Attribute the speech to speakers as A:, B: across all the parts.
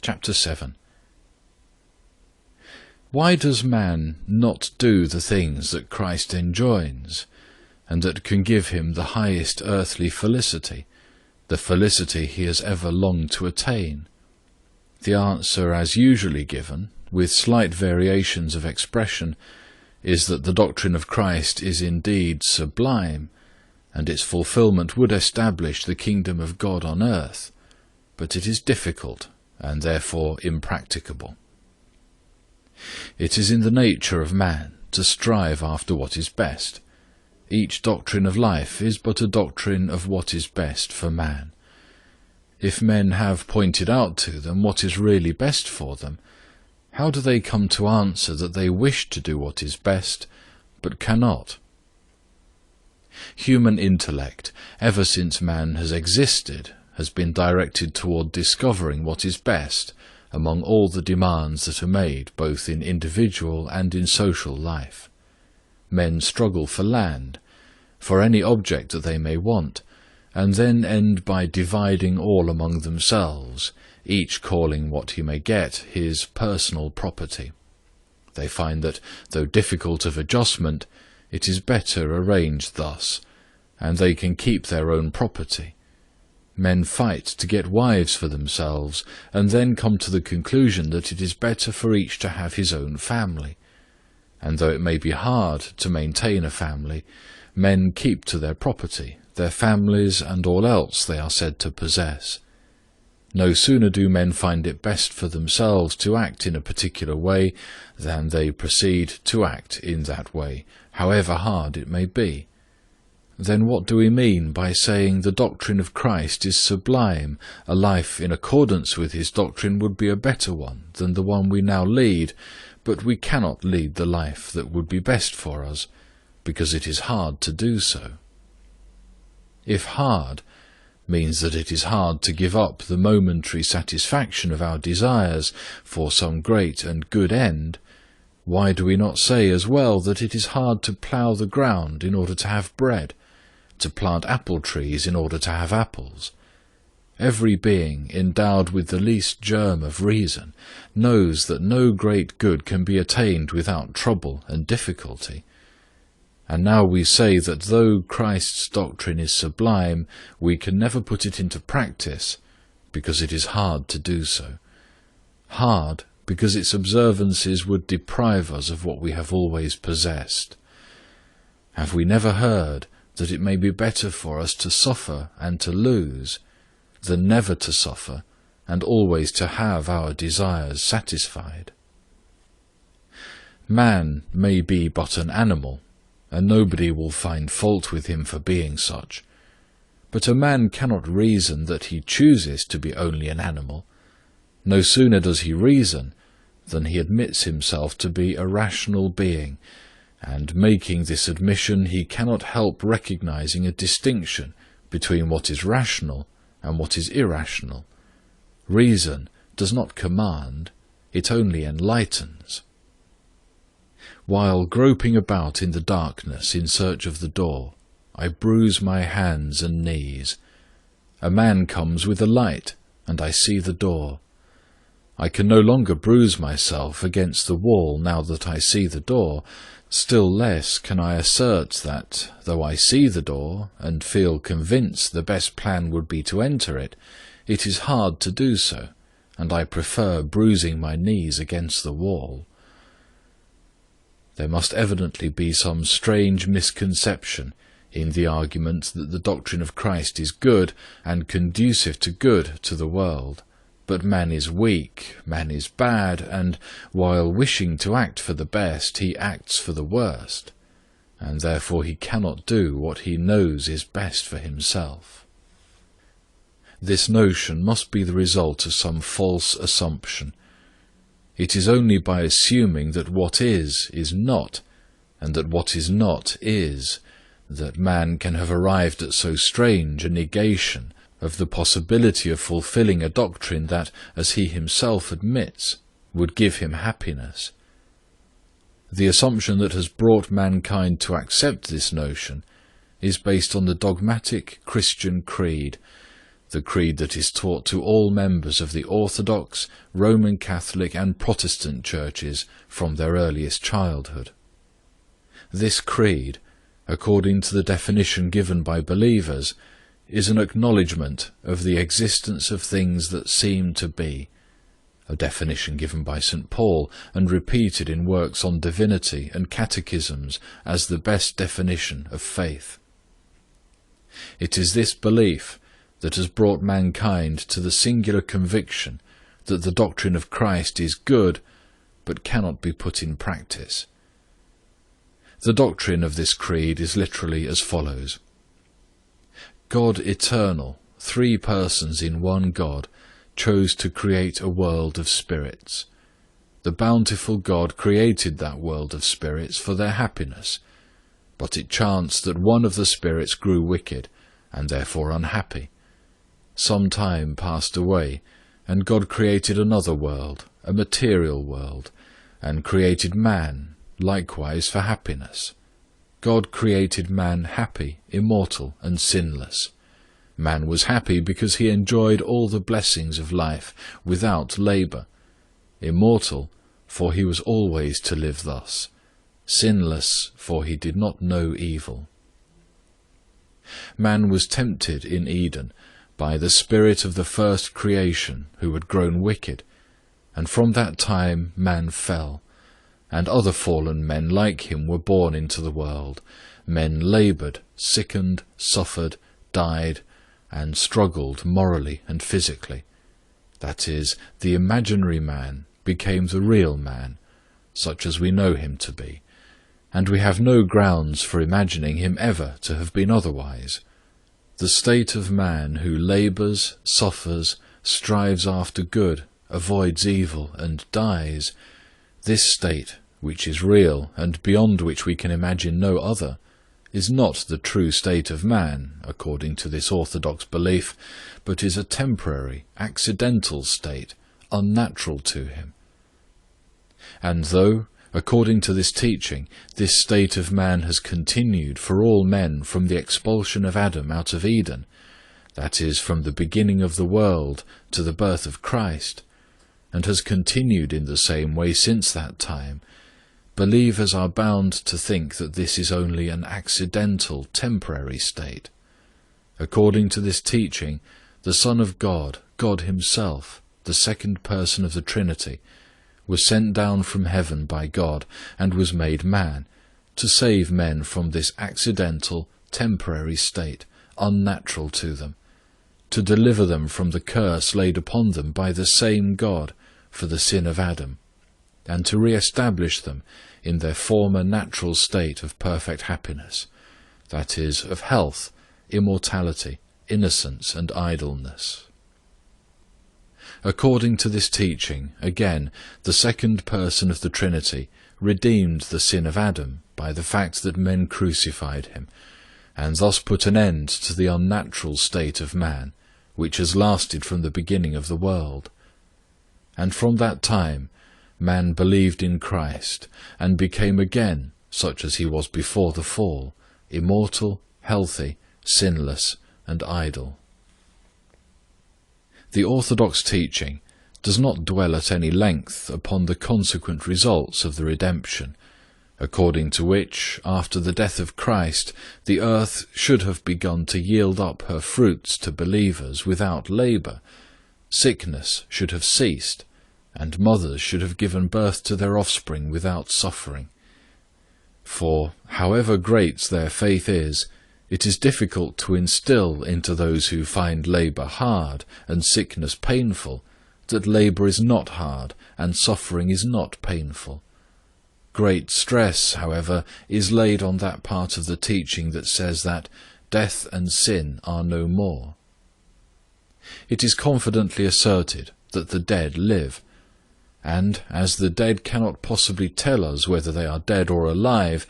A: Chapter 7. Why does man not do the things that Christ enjoins, and that can give him the highest earthly felicity, the felicity he has ever longed to attain? The answer, as usually given, with slight variations of expression, is that the doctrine of Christ is indeed sublime, and its fulfilment would establish the kingdom of God on earth, but it is difficult, and therefore impracticable. It is in the nature of man to strive after what is best. Each doctrine of life is but a doctrine of what is best for man. If men have pointed out to them what is really best for them, how do they come to answer that they wish to do what is best, but cannot? Human intellect, ever since man has existed, has been directed toward discovering what is best among all the demands that are made both in individual and in social life. Men struggle for land, for any object that they may want, and then end by dividing all among themselves, each calling what he may get his personal property. They find that, though difficult of adjustment, it is better arranged thus, and they can keep their own property. Men fight to get wives for themselves, and then come to the conclusion that it is better for each to have his own family. And though it may be hard to maintain a family, men keep to their property, their families, and all else they are said to possess. No sooner do men find it best for themselves to act in a particular way than they proceed to act in that way, however hard it may be. Then what do we mean by saying the doctrine of Christ is sublime? A life in accordance with his doctrine would be a better one than the one we now lead, but we cannot lead the life that would be best for us, because it is hard to do so. If hard means that it is hard to give up the momentary satisfaction of our desires for some great and good end, why do we not say as well that it is hard to plough the ground in order to have bread, to plant apple trees in order to have apples? Every being endowed with the least germ of reason knows that no great good can be attained without trouble and difficulty. And now we say that though Christ's doctrine is sublime, we can never put it into practice, because it is hard to do so. Hard, because its observances would deprive us of what we have always possessed. Have we never heard that it may be better for us to suffer and to lose, than never to suffer and always to have our desires satisfied? Man may be but an animal, and nobody will find fault with him for being such. But a man cannot reason that he chooses to be only an animal. No sooner does he reason than he admits himself to be a rational being, and making this admission he cannot help recognizing a distinction between what is rational and what is irrational. Reason does not command, it only enlightens. While groping about in the darkness in search of the door, I bruise my hands and knees. A man comes with a light, and I see the door. I can no longer bruise myself against the wall now that I see the door. Still less can I assert that, though I see the door, and feel convinced the best plan would be to enter it, it is hard to do so, and I prefer bruising my knees against the wall. There must evidently be some strange misconception in the argument that the doctrine of Christ is good and conducive to good to the world, but man is weak, man is bad, and while wishing to act for the best, he acts for the worst, and therefore he cannot do what he knows is best for himself. This notion must be the result of some false assumption. It is only by assuming that what is not, and that what is not is, that man can have arrived at so strange a negation of the possibility of fulfilling a doctrine that, as he himself admits, would give him happiness. The assumption that has brought mankind to accept this notion is based on the dogmatic Christian creed the creed that is taught to all members of the Orthodox, Roman Catholic and Protestant churches from their earliest childhood. This creed, according to the definition given by believers, is an acknowledgement of the existence of things that seem to be, a definition given by St. Paul and repeated in works on divinity and catechisms as the best definition of faith. It is this belief that has brought mankind to the singular conviction that the doctrine of Christ is good, but cannot be put in practice. The doctrine of this creed is literally as follows: God eternal, three persons in one God, chose to create a world of spirits. The bountiful God created that world of spirits for their happiness, but it chanced that one of the spirits grew wicked, and therefore unhappy. Some time passed away, and God created another world, a material world, and created man, likewise for happiness. God created man happy, immortal, and sinless. Man was happy because he enjoyed all the blessings of life without labour. Immortal, for he was always to live thus. Sinless, for he did not know evil. Man was tempted in Eden by the spirit of the first creation, who had grown wicked, and from that time man fell, and other fallen men like him were born into the world. Men laboured, sickened, suffered, died, and struggled morally and physically. That is, the imaginary man became the real man, such as we know him to be, and we have no grounds for imagining him ever to have been otherwise. The state of man who labours, suffers, strives after good, avoids evil, and dies, this state, which is real and beyond which we can imagine no other, is not the true state of man, according to this orthodox belief, but is a temporary, accidental state, unnatural to him. And though, according to this teaching, this state of man has continued for all men from the expulsion of Adam out of Eden, that is, from the beginning of the world to the birth of Christ, and has continued in the same way since that time, believers are bound to think that this is only an accidental, temporary state. According to this teaching, the Son of God, God himself, the second person of the Trinity, was sent down from heaven by God and was made man, to save men from this accidental, temporary state, unnatural to them, to deliver them from the curse laid upon them by the same God for the sin of Adam, and to re-establish them in their former natural state of perfect happiness, that is, of health, immortality, innocence, and idleness. According to this teaching, again, the second person of the Trinity redeemed the sin of Adam by the fact that men crucified him, and thus put an end to the unnatural state of man, which has lasted from the beginning of the world. And from that time, man believed in Christ, and became again such as he was before the fall, immortal, healthy, sinless, and idle. The orthodox teaching does not dwell at any length upon the consequent results of the redemption, according to which, after the death of Christ, the earth should have begun to yield up her fruits to believers without labour, sickness should have ceased, and mothers should have given birth to their offspring without suffering. For, however great their faith is, it is difficult to instil into those who find labour hard and sickness painful, that labour is not hard and suffering is not painful. Great stress, however, is laid on that part of the teaching that says that death and sin are no more. It is confidently asserted that the dead live, and as the dead cannot possibly tell us whether they are dead or alive,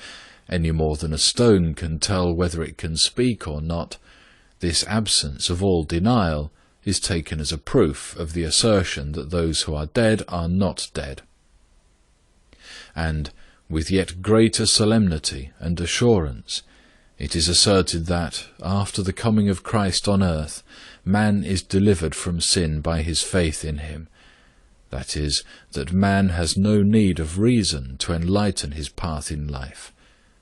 A: any more than a stone can tell whether it can speak or not, this absence of all denial is taken as a proof of the assertion that those who are dead are not dead. And, with yet greater solemnity and assurance, It is asserted that, after the coming of Christ on earth, man is delivered from sin by his faith in him. That is, that man has no need of reason to enlighten his path in life,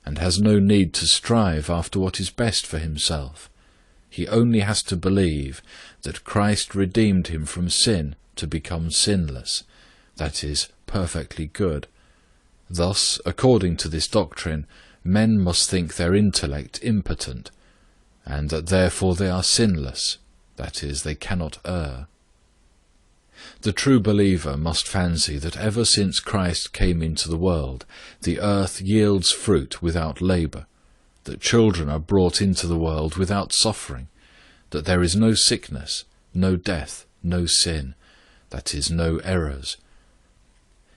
A: and has no need to strive after what is best for himself. He only has to believe that Christ redeemed him from sin to become sinless, that is, perfectly good. Thus, according to this doctrine, men must think their intellect impotent, and that therefore they are sinless, that is, they cannot err. The true believer must fancy that ever since Christ came into the world, the earth yields fruit without labour, that children are brought into the world without suffering, that there is no sickness, no death, no sin, that is, no errors.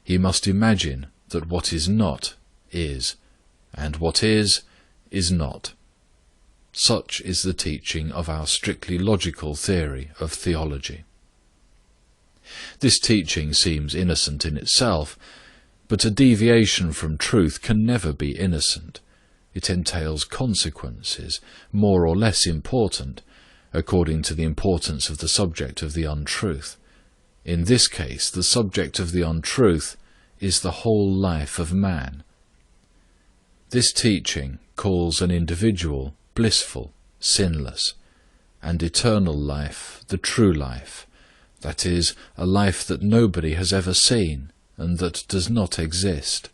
A: He must imagine that what is not is, and what is not. Such is the teaching of our strictly logical theory of theology. This teaching seems innocent in itself, but a deviation from truth can never be innocent. It entails consequences, more or less important, according to the importance of the subject of the untruth. In this case, the subject of the untruth is the whole life of man. This teaching calls an individual blissful, sinless, and eternal life the true life, that is, a life that nobody has ever seen and that does not exist.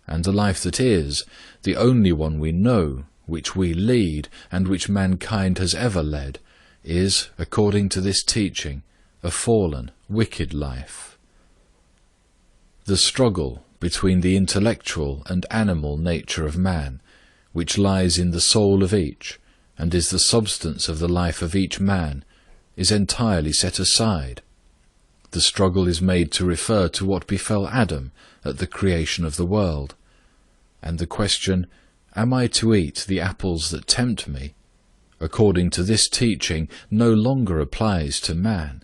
A: And the life that is, the only one we know, which we lead, and which mankind has ever led, is, according to this teaching, a fallen, wicked life. The struggle between the intellectual and animal nature of man, which lies in the soul of each, and is the substance of the life of each man, is entirely set aside. The struggle is made to refer to what befell Adam at the creation of the world, and the question, "Am I to eat the apples that tempt me?" according to this teaching, no longer applies to man.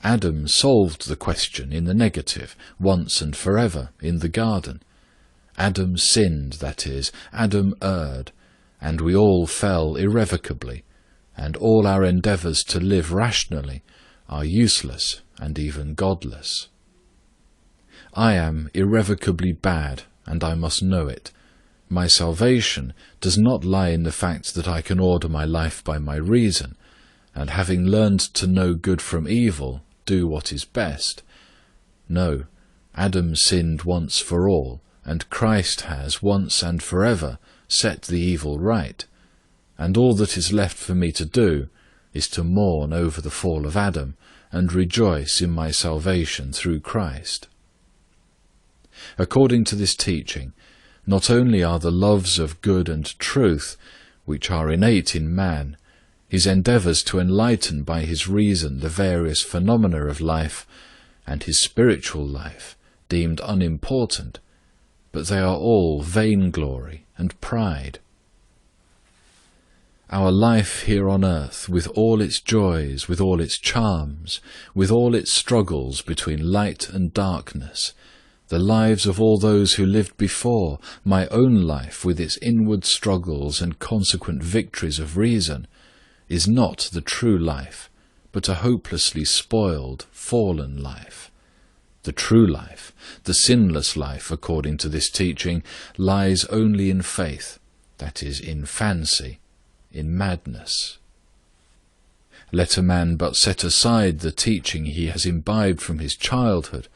A: Adam solved the question in the negative, once and forever, in the garden. Adam sinned, that is, Adam erred, and we all fell irrevocably, and all our endeavours to live rationally are useless and even godless. I am irrevocably bad, and I must know it. My salvation does not lie in the fact that I can order my life by my reason, and having learned to know good from evil, do what is best. No, Adam sinned once for all, and Christ has, once and forever, set the evil right, and all that is left for me to do is to mourn over the fall of Adam, and rejoice in my salvation through Christ. According to this teaching, not only are the loves of good and truth, which are innate in man, his endeavours to enlighten by his reason the various phenomena of life, and his spiritual life, deemed unimportant, but they are all vainglory and pride. Our life here on earth, with all its joys, with all its charms, with all its struggles between light and darkness, the lives of all those who lived before, my own life with its inward struggles and consequent victories of reason, is not the true life, but a hopelessly spoiled, fallen life. The true life, the sinless life, according to this teaching, lies only in faith, that is, in fancy, in madness. Let a man but set aside the teaching he has imbibed from his childhood,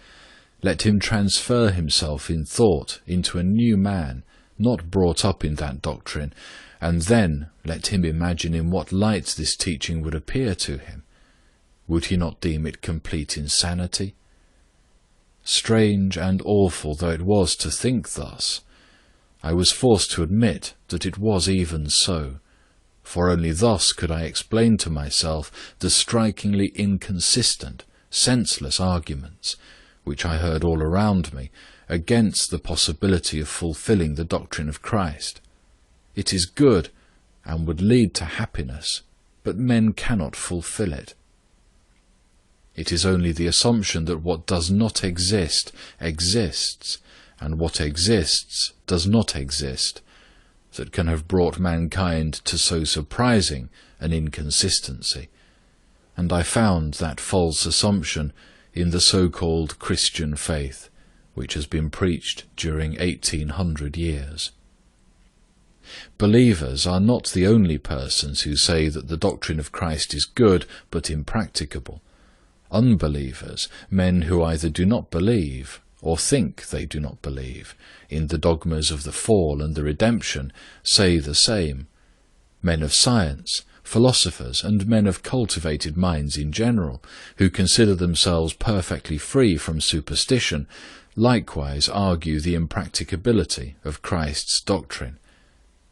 A: let him transfer himself in thought into a new man, not brought up in that doctrine, and then let him imagine in what light this teaching would appear to him. Would he not deem it complete insanity? Strange and awful though it was to think thus, I was forced to admit that it was even so, for only thus could I explain to myself the strikingly inconsistent, senseless arguments, which I heard all around me, against the possibility of fulfilling the doctrine of Christ. It is good, and would lead to happiness, but men cannot fulfill it. It is only the assumption that what does not exist exists, and what exists does not exist, that can have brought mankind to so surprising an inconsistency, and I found that false assumption in the so-called Christian faith, which has been preached during 1800 years. Believers are not the only persons who say that the doctrine of Christ is good but impracticable. Unbelievers, men who either do not believe or think they do not believe in the dogmas of the fall and the redemption, say the same. Men of science, philosophers, and men of cultivated minds in general, who consider themselves perfectly free from superstition, likewise argue the impracticability of Christ's doctrine.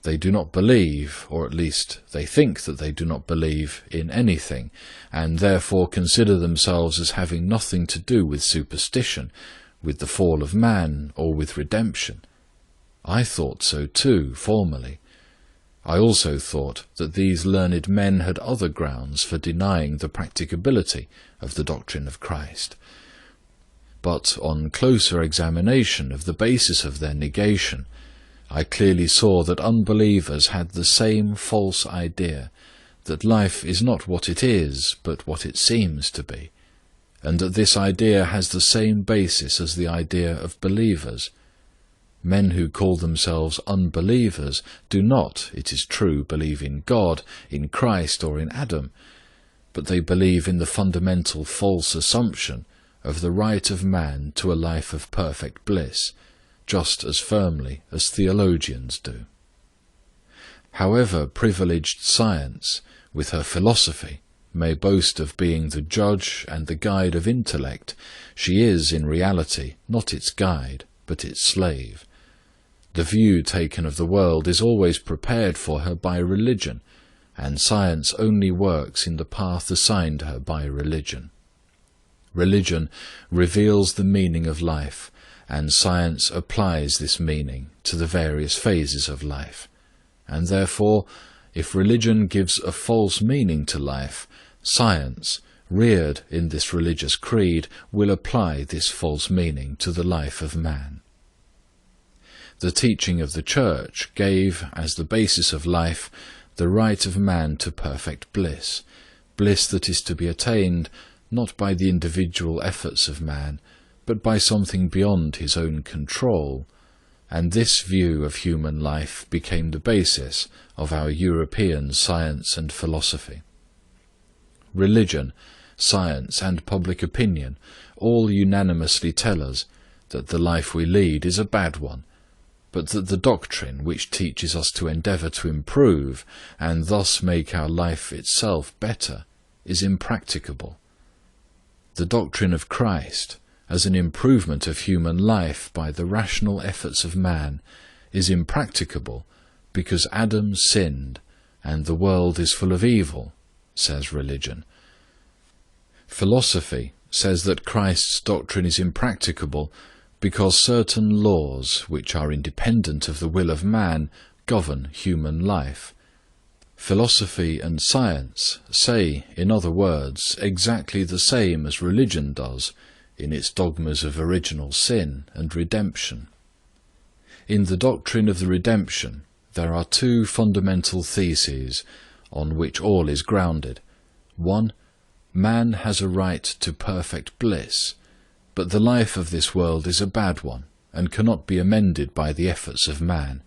A: They do not believe, or at least they think that they do not believe, in anything, and therefore consider themselves as having nothing to do with superstition, with the fall of man, or with redemption. I thought so too, formerly. I also thought that these learned men had other grounds for denying the practicability of the doctrine of Christ. But on closer examination of the basis of their negation, I clearly saw that unbelievers had the same false idea, that life is not what it is, but what it seems to be, and that this idea has the same basis as the idea of believers. Men who call themselves unbelievers do not, it is true, believe in God, in Christ, or in Adam, but they believe in the fundamental false assumption of the right of man to a life of perfect bliss, just as firmly as theologians do. However privileged science, with her philosophy, may boast of being the judge and the guide of intellect, she is, in reality, not its guide, but its slave. The view taken of the world is always prepared for her by religion, and science only works in the path assigned her by religion. Religion reveals the meaning of life, and science applies this meaning to the various phases of life. And therefore, if religion gives a false meaning to life, science, reared in this religious creed, will apply this false meaning to the life of man. The teaching of the Church gave, as the basis of life, the right of man to perfect bliss, bliss that is to be attained not by the individual efforts of man, but by something beyond his own control, and this view of human life became the basis of our European science and philosophy. Religion, science, and public opinion all unanimously tell us that the life we lead is a bad one, but that the doctrine which teaches us to endeavour to improve, and thus make our life itself better, is impracticable. The doctrine of Christ, as an improvement of human life by the rational efforts of man, is impracticable because Adam sinned and the world is full of evil, says religion. Philosophy says that Christ's doctrine is impracticable because certain laws, which are independent of the will of man, govern human life. Philosophy and science say, in other words, exactly the same as religion does in its dogmas of original sin and redemption. In the doctrine of the redemption, there are two fundamental theses on which all is grounded. 1. Man has a right to perfect bliss, but the life of this world is a bad one and cannot be amended by the efforts of man.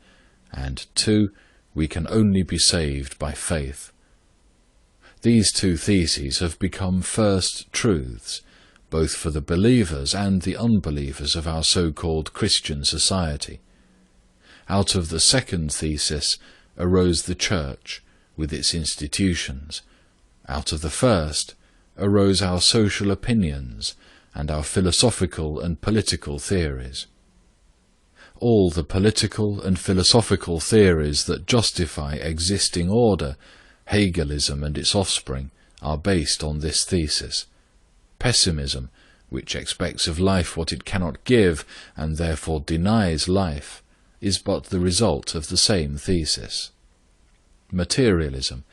A: And 2. We can only be saved by faith. These two theses have become first truths, both for the believers and the unbelievers of our so-called Christian society. Out of the second thesis arose the Church, with its institutions. Out of the first arose our social opinions and our philosophical and political theories. All the political and philosophical theories that justify existing order, Hegelism and its offspring, are based on this thesis. Pessimism, which expects of life what it cannot give, and therefore denies life, is but the result of the same thesis. Materialism,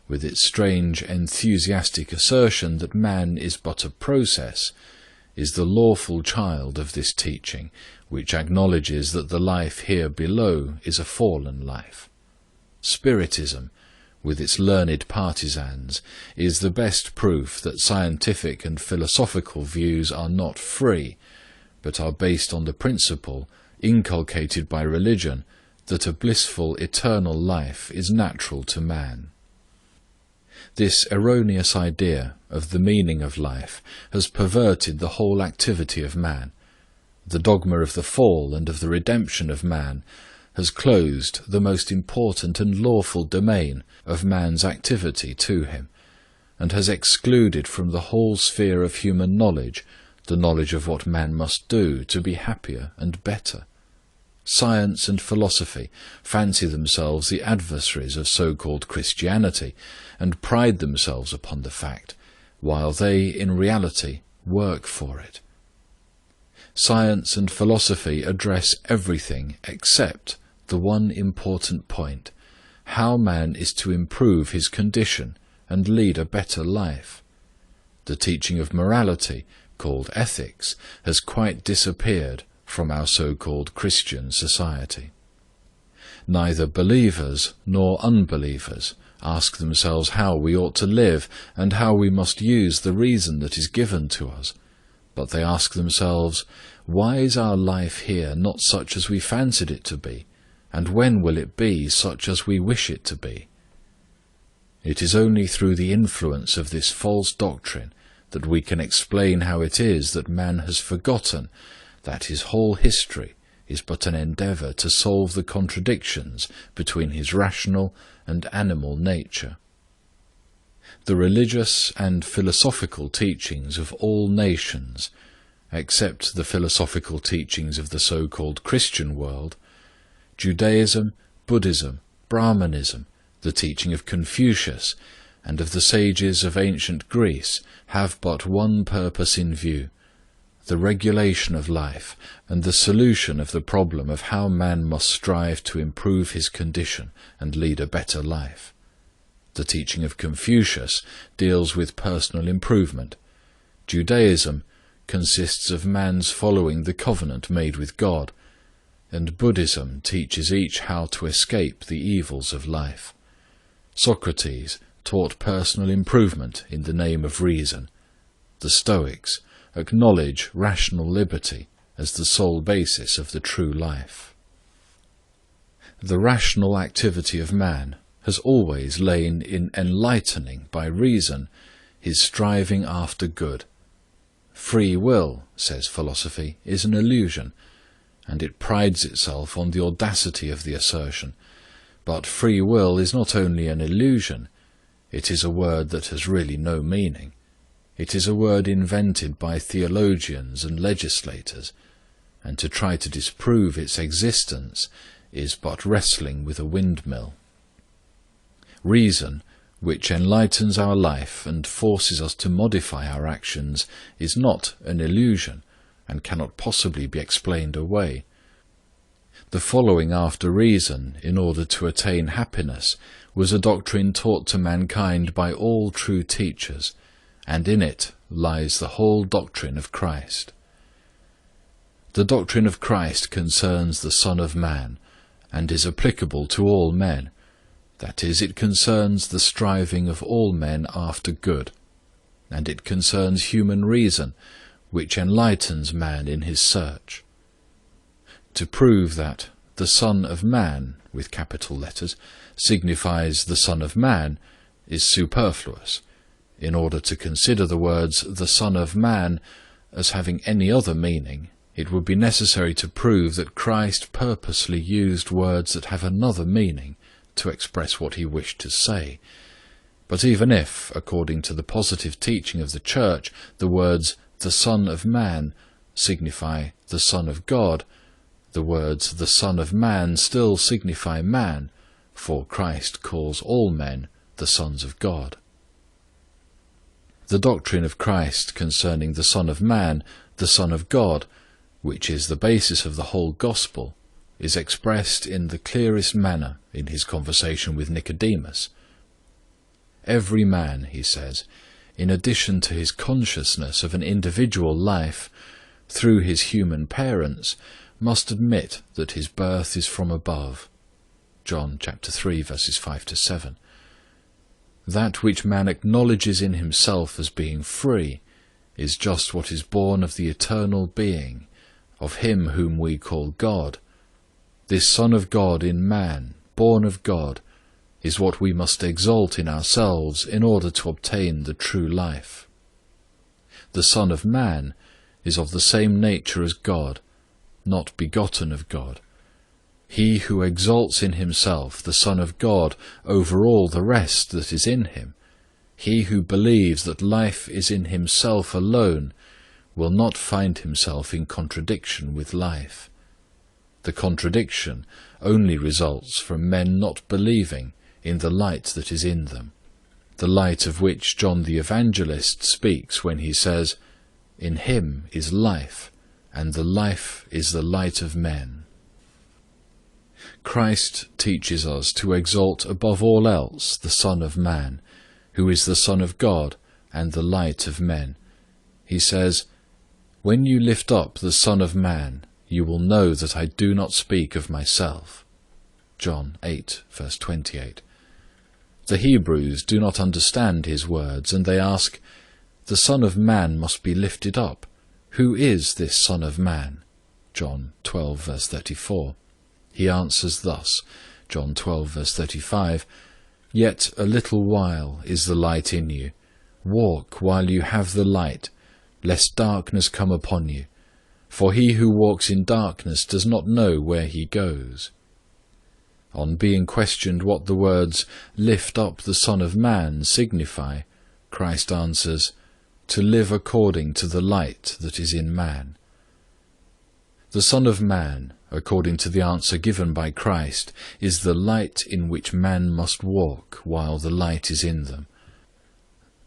A: with its strange enthusiastic assertion that man is but a process, is the lawful child of this teaching, which acknowledges that the life here below is a fallen life. Spiritism, with its learned partisans, is the best proof that scientific and philosophical views are not free, but are based on the principle, inculcated by religion, that a blissful eternal life is natural to man. This erroneous idea of the meaning of life has perverted the whole activity of man. The dogma of the fall and of the redemption of man has closed the most important and lawful domain of man's activity to him, and has excluded from the whole sphere of human knowledge the knowledge of what man must do to be happier and better. Science and philosophy fancy themselves the adversaries of so-called Christianity, and pride themselves upon the fact, while they, in reality, work for it. Science and philosophy address everything except the one important point: how man is to improve his condition and lead a better life. The teaching of morality, called ethics, has quite disappeared from our so-called Christian society. Neither believers nor unbelievers ask themselves how we ought to live and how we must use the reason that is given to us, but they ask themselves, why is our life here not such as we fancied it to be, and when will it be such as we wish it to be? It is only through the influence of this false doctrine that we can explain how it is that man has forgotten that his whole history is but an endeavour to solve the contradictions between his rational and animal nature. The religious and philosophical teachings of all nations, except the philosophical teachings of the so-called Christian world, Judaism, Buddhism, Brahmanism, the teaching of Confucius, and of the sages of ancient Greece, have but one purpose in view: the regulation of life and the solution of the problem of how man must strive to improve his condition and lead a better life. The teaching of Confucius deals with personal improvement. Judaism consists of man's following the covenant made with God, and Buddhism teaches each how to escape the evils of life. Socrates taught personal improvement in the name of reason. The Stoics acknowledge rational liberty as the sole basis of the true life. The rational activity of man has always lain in enlightening by reason his striving after good. Free will, says philosophy, is an illusion, and it prides itself on the audacity of the assertion. But free will is not only an illusion, it is a word that has really no meaning. It is a word invented by theologians and legislators, and to try to disprove its existence is but wrestling with a windmill. Reason, which enlightens our life and forces us to modify our actions, is not an illusion, and cannot possibly be explained away. The following after reason in order to attain happiness was a doctrine taught to mankind by all true teachers, and in it lies the whole doctrine of Christ. The doctrine of Christ concerns the Son of Man, and is applicable to all men. That is, it concerns the striving of all men after good, and it concerns human reason, which enlightens man in his search. To prove that the Son of Man, with capital letters, signifies the Son of Man is superfluous. In order to consider the words the Son of Man as having any other meaning, it would be necessary to prove that Christ purposely used words that have another meaning to express what he wished to say. But even if, according to the positive teaching of the Church, the words the Son of Man signify the Son of God, the words the Son of Man still signify man, for Christ calls all men the sons of God. The doctrine of Christ concerning the Son of Man, the Son of God, which is the basis of the whole Gospel, is expressed in the clearest manner in his conversation with Nicodemus. Every man, he says, in addition to his consciousness of an individual life, through his human parents, must admit that his birth is from above. John chapter 3, verses 5 to 7. That which man acknowledges in himself as being free is just what is born of the eternal being, of him whom we call God. This Son of God in man, born of God, is what we must exalt in ourselves in order to obtain the true life. The Son of Man is of the same nature as God, not begotten of God. He who exalts in himself the Son of God over all the rest that is in him, he who believes that life is in himself alone, will not find himself in contradiction with life. The contradiction only results from men not believing in the light that is in them, the light of which John the Evangelist speaks when he says, "In him is life, and the life is the light of men." Christ teaches us to exalt above all else the Son of Man, who is the Son of God and the light of men. He says, "When you lift up the Son of Man, you will know that I do not speak of myself." John 8, verse 28. The Hebrews do not understand his words, and they ask, "The Son of Man must be lifted up. Who is this Son of Man?" John 12, verse 34. He answers thus, John 12, verse 35, "Yet a little while is the light in you. Walk while you have the light, lest darkness come upon you. For he who walks in darkness does not know where he goes." On being questioned what the words, "lift up the Son of Man," signify, Christ answers, "To live according to the light that is in man." The Son of Man, according to the answer given by Christ, is the light in which man must walk while the light is in them.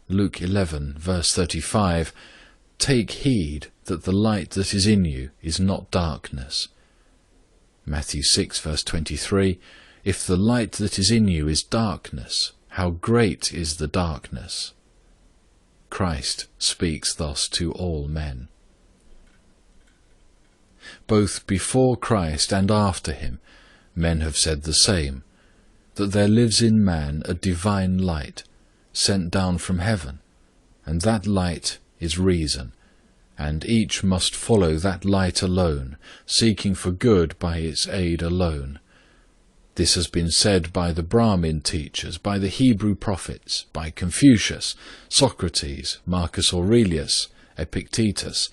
A: Luke 11, verse 35, "Take heed that the light that is in you is not darkness." Matthew 6, verse 23, "If the light that is in you is darkness, how great is the darkness?" Christ speaks thus to all men. Both before Christ and after him, men have said the same, that there lives in man a divine light, sent down from heaven, and that light is reason, and each must follow that light alone, seeking for good by its aid alone. This has been said by the Brahmin teachers, by the Hebrew prophets, by Confucius, Socrates, Marcus Aurelius, Epictetus,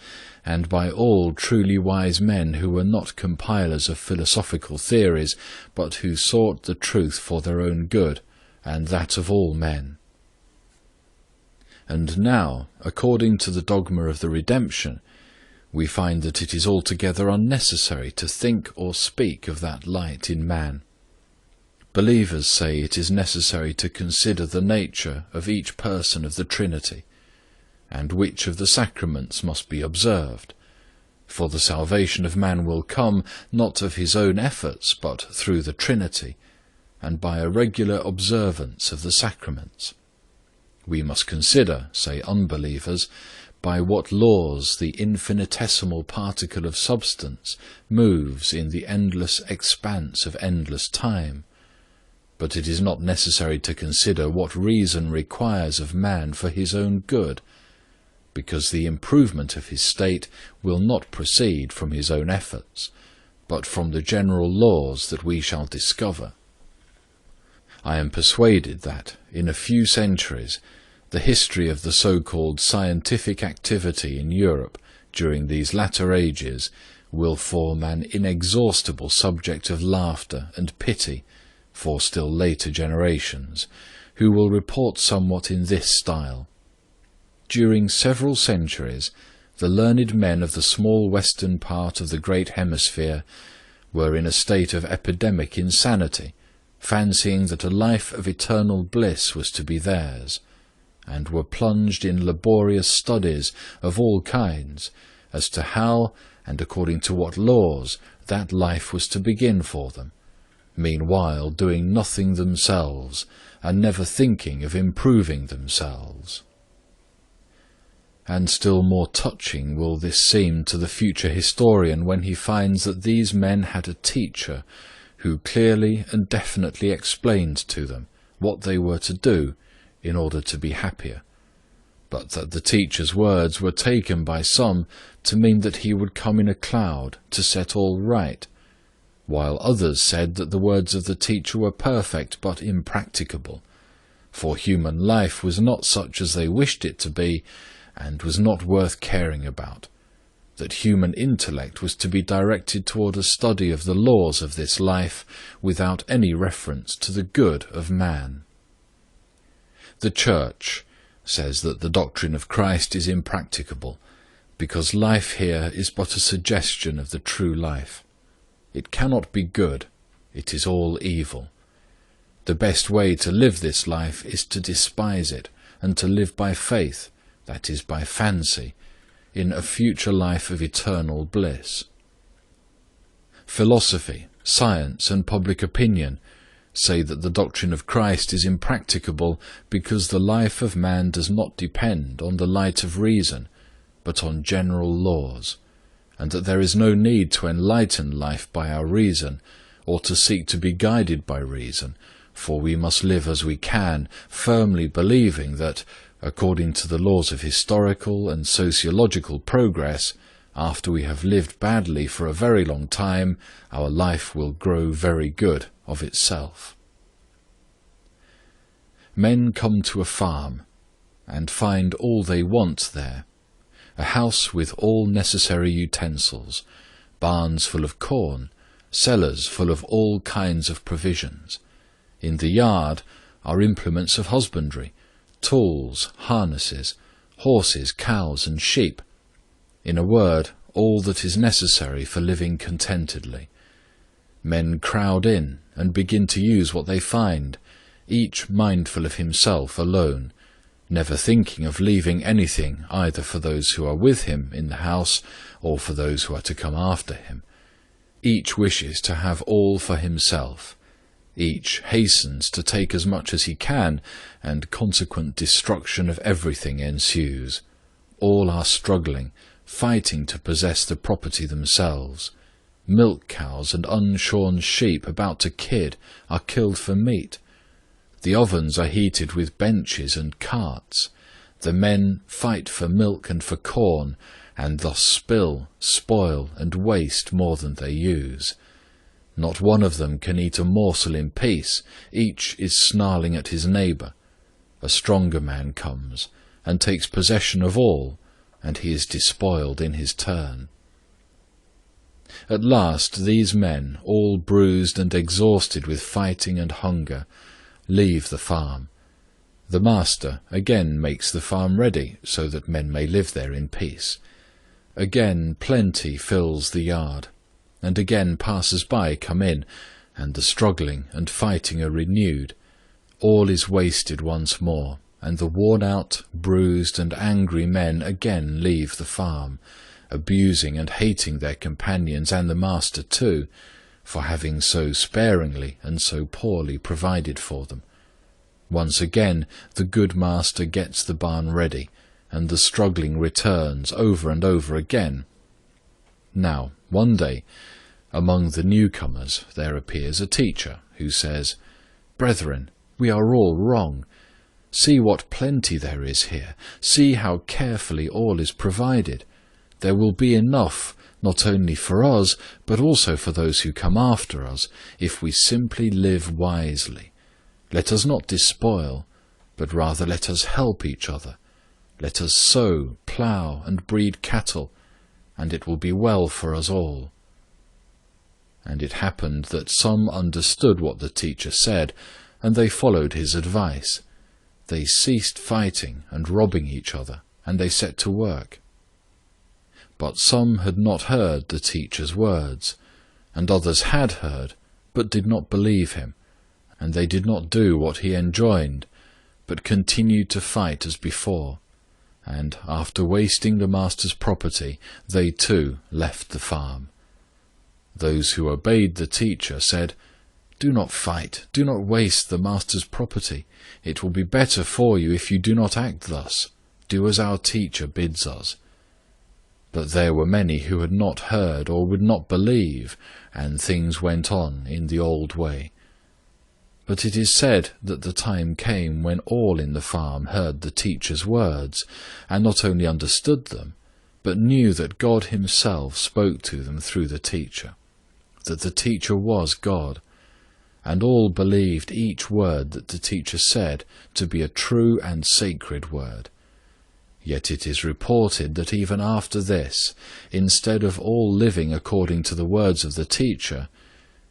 A: and by all truly wise men who were not compilers of philosophical theories, but who sought the truth for their own good, and that of all men. And now, according to the dogma of the redemption, we find that it is altogether unnecessary to think or speak of that light in man. Believers say it is necessary to consider the nature of each person of the Trinity, and which of the sacraments must be observed, for the salvation of man will come not of his own efforts, but through the Trinity, and by a regular observance of the sacraments. We must consider, say unbelievers, by what laws the infinitesimal particle of substance moves in the endless expanse of endless time. But it is not necessary to consider what reason requires of man for his own good, because the improvement of his state will not proceed from his own efforts, but from the general laws that we shall discover. I am persuaded that, in a few centuries, the history of the so-called scientific activity in Europe during these latter ages will form an inexhaustible subject of laughter and pity for still later generations, who will report somewhat in this style. During several centuries, the learned men of the small western part of the great hemisphere were in a state of epidemic insanity, fancying that a life of eternal bliss was to be theirs, and were plunged in laborious studies of all kinds as to how and according to what laws that life was to begin for them, meanwhile doing nothing themselves and never thinking of improving themselves. And still more touching will this seem to the future historian when he finds that these men had a teacher who clearly and definitely explained to them what they were to do in order to be happier, but that the teacher's words were taken by some to mean that he would come in a cloud to set all right, while others said that the words of the teacher were perfect but impracticable, for human life was not such as they wished it to be, and was not worth caring about, that human intellect was to be directed toward a study of the laws of this life without any reference to the good of man. The Church says that the doctrine of Christ is impracticable, because life here is but a suggestion of the true life. It cannot be good, it is all evil. The best way to live this life is to despise it, and to live by faith, that is by fancy, in a future life of eternal bliss. Philosophy, science, and public opinion say that the doctrine of Christ is impracticable because the life of man does not depend on the light of reason, but on general laws, and that there is no need to enlighten life by our reason, or to seek to be guided by reason, for we must live as we can, firmly believing that, according to the laws of historical and sociological progress, after we have lived badly for a very long time, our life will grow very good of itself. Men come to a farm, and find all they want there, a house with all necessary utensils, barns full of corn, cellars full of all kinds of provisions. In the yard are implements of husbandry, tools, harnesses, horses, cows, and sheep. In a word, all that is necessary for living contentedly. Men crowd in and begin to use what they find, each mindful of himself alone, never thinking of leaving anything either for those who are with him in the house or for those who are to come after him. Each wishes to have all for himself. Each hastens to take as much as he can, and consequent destruction of everything ensues. All are struggling, fighting to possess the property themselves. Milk cows and unshorn sheep about to kid are killed for meat. The ovens are heated with benches and carts. The men fight for milk and for corn, and thus spill, spoil, and waste more than they use. Not one of them can eat a morsel in peace. Each is snarling at his neighbour. A stronger man comes, and takes possession of all, and he is despoiled in his turn. At last these men, all bruised and exhausted with fighting and hunger, leave the farm. The master again makes the farm ready, so that men may live there in peace. Again plenty fills the yard, and again passers-by come in, and the struggling and fighting are renewed. All is wasted once more, and the worn-out, bruised, and angry men again leave the farm, abusing and hating their companions and the master too, for having so sparingly and so poorly provided for them. Once again the good master gets the barn ready, and the struggling returns over and over again. Now, one day, among the newcomers there appears a teacher who says, "Brethren, we are all wrong. See what plenty there is here. See how carefully all is provided. There will be enough, not only for us, but also for those who come after us, if we simply live wisely. Let us not despoil, but rather let us help each other. Let us sow, plough, and breed cattle, and it will be well for us all." And it happened that some understood what the teacher said, and they followed his advice. They ceased fighting and robbing each other, and they set to work. But some had not heard the teacher's words, and others had heard, but did not believe him, and they did not do what he enjoined, but continued to fight as before, and after wasting the master's property, they too left the farm. Those who obeyed the teacher said, "Do not fight, do not waste the master's property. It will be better for you if you do not act thus. do as our teacher bids us." But there were many who had not heard or would not believe, and things went on in the old way. But it is said that the time came when all in the farm heard the teacher's words, and not only understood them, but knew that God himself spoke to them through the teacher, that the teacher was God, and all believed each word that the teacher said to be a true and sacred word. Yet it is reported that even after this, instead of all living according to the words of the teacher,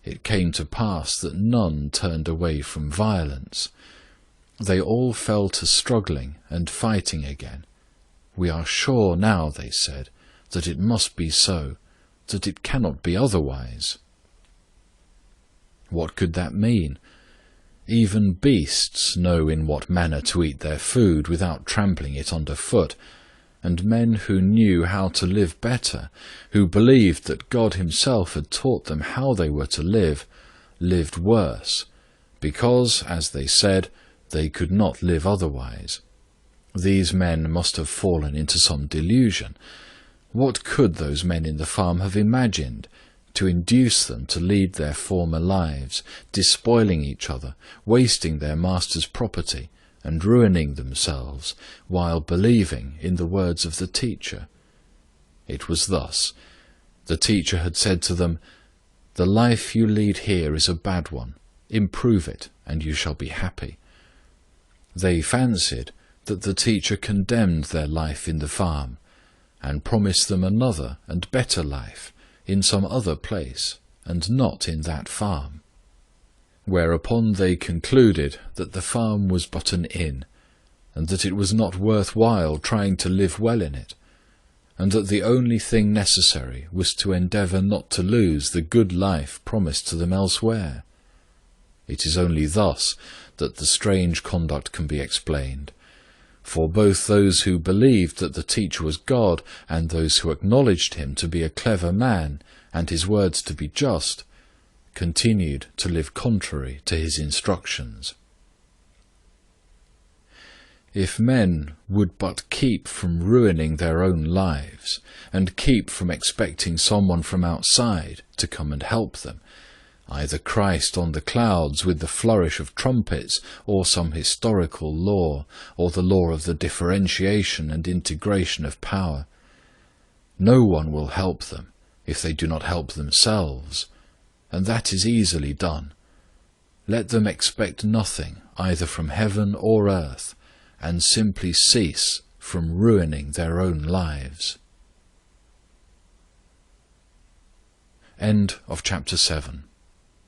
A: it came to pass that none turned away from violence. They all fell to struggling and fighting again. "We are sure now," they said, "that it must be so, that it cannot be otherwise." What could that mean? Even beasts know in what manner to eat their food without trampling it underfoot, and men who knew how to live better, who believed that God himself had taught them how they were to live, lived worse, because, as they said, they could not live otherwise. These men must have fallen into some delusion. What could those men in the farm have imagined to induce them to lead their former lives, despoiling each other, wasting their master's property, and ruining themselves, while believing in the words of the teacher? It was thus. The teacher had said to them, "The life you lead here is a bad one. Improve it, and you shall be happy." They fancied that the teacher condemned their life in the farm, and promised them another and better life in some other place, and not in that farm. Whereupon they concluded that the farm was but an inn, and that it was not worth while trying to live well in it, and that the only thing necessary was to endeavour not to lose the good life promised to them elsewhere. It is only thus that the strange conduct can be explained, for both those who believed that the teacher was God and those who acknowledged him to be a clever man and his words to be just, continued to live contrary to his instructions. If men would but keep from ruining their own lives, and keep from expecting someone from outside to come and help them, either Christ on the clouds with the flourish of trumpets, or some historical law, or the law of the differentiation and integration of power, no one will help them if they do not help themselves, and that is easily done. Let them expect nothing either from heaven or earth, and simply cease from ruining their own lives. End of chapter 7.